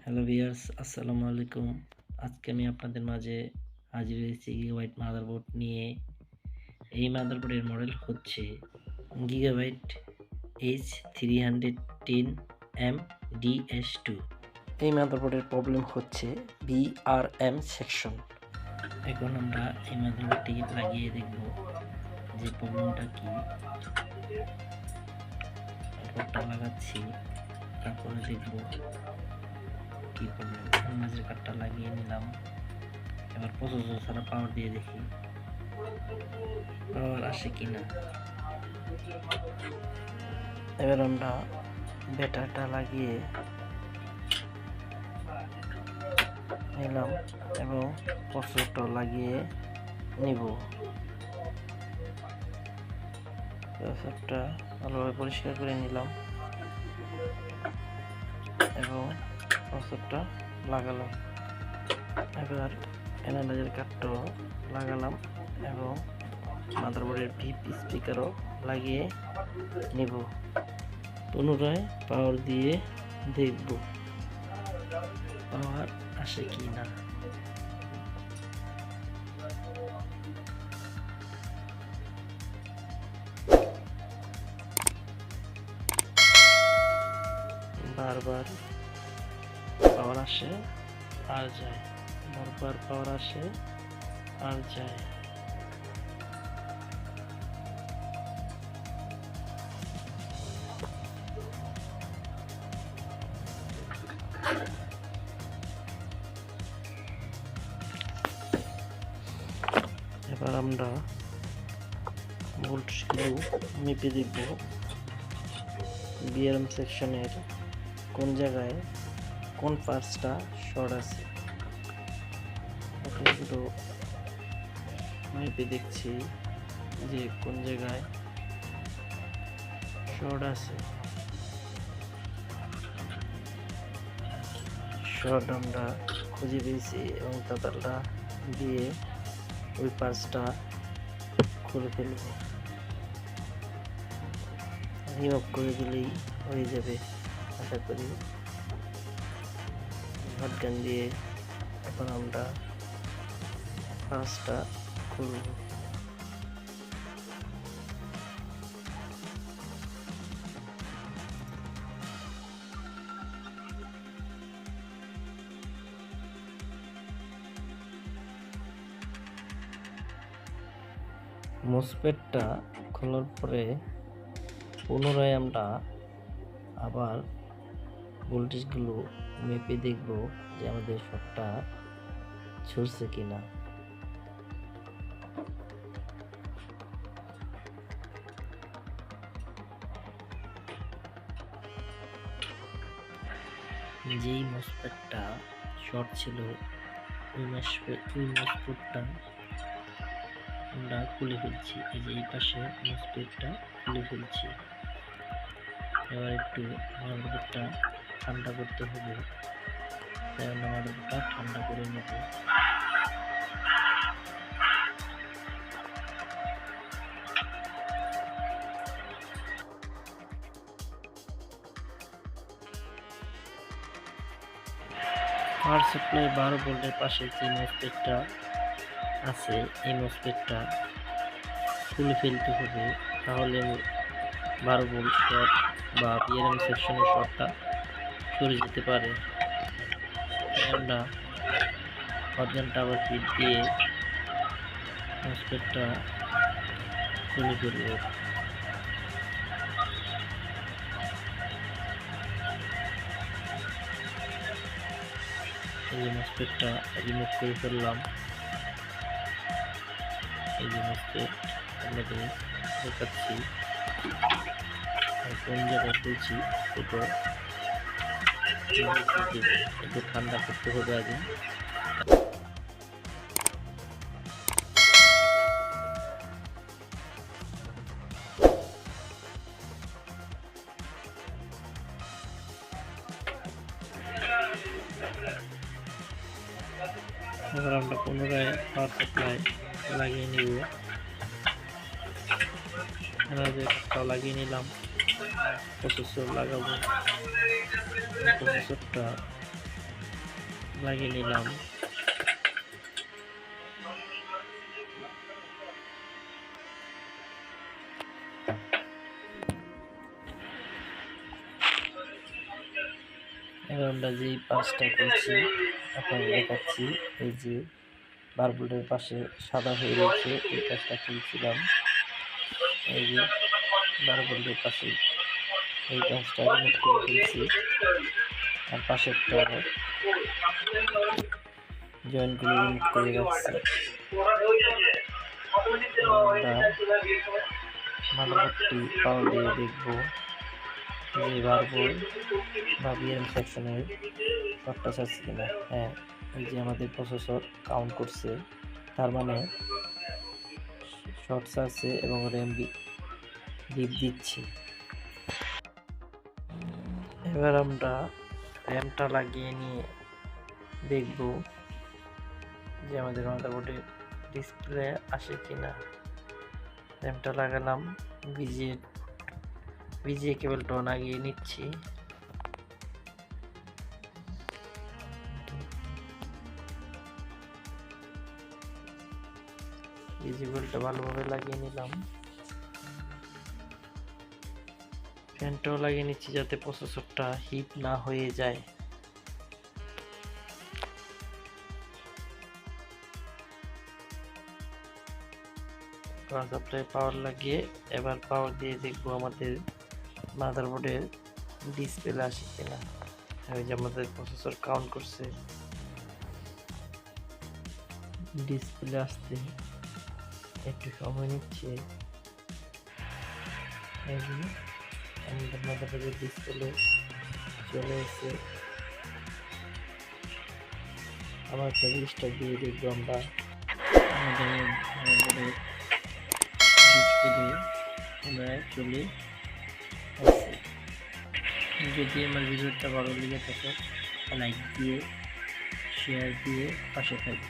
Hello viewers, আসসালামু আলাইকুম। আজকে আমি আপনাদের মাঝে হাজির হয়েছি গিগাবাইট মাদারবোর্ড নিয়ে। এই মাদারবোর্ডের মডেল হচ্ছে গিগাবাইট H310MDS2। এই মাদারবোর্ডের প্রবলেম হচ্ছে VRM সেকশন। এখন আমরা এই মাদারবোর্ডটি লাগিয়ে দেখব যে প্রবলেমটা কি। বোর্ডটা লাগাচ্ছি, তারপরে দেখব কি প্রবলেম। মাঝের কার্ডটা লাগিয়ে নিলাম। এবার প্রসেসর ছাড়া পাওয়ার দিয়ে দেখি পাওয়ার আসে কিনা। এবার আমরা ব্যাটারিটা লাগিয়ে নিলাম এবং প্রসেসরটা লাগিয়ে নিব। প্রসেসরটা ভালোভাবে পরিষ্কার করে নিলাম এবং প্রসেসরটা লাগালাম। এবার অ্যানালাইজার কার্ডটাও লাগালাম এবং মাদারবোর্ডের ভিপি স্পিকারও লাগিয়ে নিব। পুনরায় পাওয়ার দিয়ে দেখব পাওয়ার আসে কি না। বারবার পাওয়ার আসে আর যায়, বারবার পাওয়ার আসে আর যায়। এবার আমরা ভোল্টেজগুলো মেপে দেখব বিআরএম সেকশনের কোন জায়গায় কোন পার্টসটা শর্ট আছে। ভোল্টেজগুলো মেপে দেখছি যে কোন জায়গায় শর্ট আছে। শর্ট আমরা খুঁজে পেয়েছি এবং তাতারটা দিয়ে ওই পার্টসটা খুলে ফেলব। রিমুভ করে দিলেই হয়ে যাবে আশা করি। হটগান দিয়ে এখন আমরা পার্টসটা খুলব। মোসফেটটা খোলার পরে পুনরায় আমরা আবার ভোল্টেজগুলো মেপে দেখব যে আমাদের শর্টটা ছুটছে কিনা। যেই মোসফেটটা শর্ট ছিল ওই মোসফেটটা আমরা খুলে ফেলছি। এই যে এই পাশে মোসফেটটা খুলে ফেলছি। এবার একটু মাদারবোর্ডটা ঠান্ডা করতে হবে। তাই আমরা মাদারবোর্ডটা ঠান্ডা করে নেব। পাওয়ার সাপ্লাই 12 ভোল্টের পাশে যে মোসফেটটা আছে এই মোসফেটটা খুলে ফেলতে হবে, তাহলে 12 ভোল্ট শর্ট বা বিআরএম সেকশনের শর্টটা সরে যেতে পারে। আমরা হটগানটা আবার হিট দিয়ে মোসফেটটা খুলে ফেলব। এই যে মোসফেটটা রিমুভ করে ফেললাম। এই যে মোসফেট আপনাদের দেখাচ্ছি কোন জায়গায় খুলছি। একটু ঠান্ডা করতে হবে আগে। এবার আমরা পুনরায় পাওয়ার সাপ্লাই লাগিয়ে নিব। লাগিয়ে নিলাম। প্রসেসর লাগাবো। প্রসেসরটা লাগিয়ে নিলাম। এবার আমরা যে পাঁচটা করছি আপনাদের দেখাচ্ছি। এই যে বারবোর্ডের পাশে সাদা হয়ে রয়েছে, এই কাজটা খুলছিলাম। এই যে বারবোর্ডের পাশে এই কাজটা রিমুভ করে ফেলছি, আর পাশেরটা জয়েন্টগুলো রিমুভ করে রাখছি। আমরা মাদারবোর্ডটি পাওয়ার দিয়ে দেখবো যে বারবোর্ড বা বিএম সেকশনের শর্ট টাচ আছে কিনা। হ্যাঁ, এই যে আমাদের প্রসেসর কাউন্ট করছে, তার মানে শর্টস আছে এবং র্যাম বিপ দিচ্ছি। এবার আমরা র্যামটা লাগিয়ে নিয়ে দেখব যে আমাদের মাদারবোর্ডে ডিসপ্লে আসে কিনা। র্যামটা লাগালাম, ভিজিএ কেবলটা লাগিয়ে নিচ্ছি। ভিজিএলটা ভালোভাবে লাগিয়ে নিলাম, ফ্যানটাও লাগিয়ে নিচ্ছি যাতে প্রসেসরটা হিট না হয়ে যায়। পাওয়ার সাপ্লাই পাওয়ার লাগিয়ে এবার পাওয়ার দিয়ে দেখবো আমাদের মাদারবোর্ডের ডিসপ্লে আসে কিনা। ওই যে আমাদের প্রসেসর কাউন্ট করছে, ডিসপ্লে আসতে একটু সময় নিচ্ছে। আমাদের মাদারবোর্ডের ডিসপ্লে চলে এসে আবার একটা রিস্টার্ট দিয়ে দেখবো আমরা আমাদের মাদারবোর্ডের ডিসপ্লে পুনরায় চলে আসছে। যদি আমার ভিডিওটা ভালো লেগে থাকে লাইক দিয়ে শেয়ার দিয়ে পাশে থাকবে।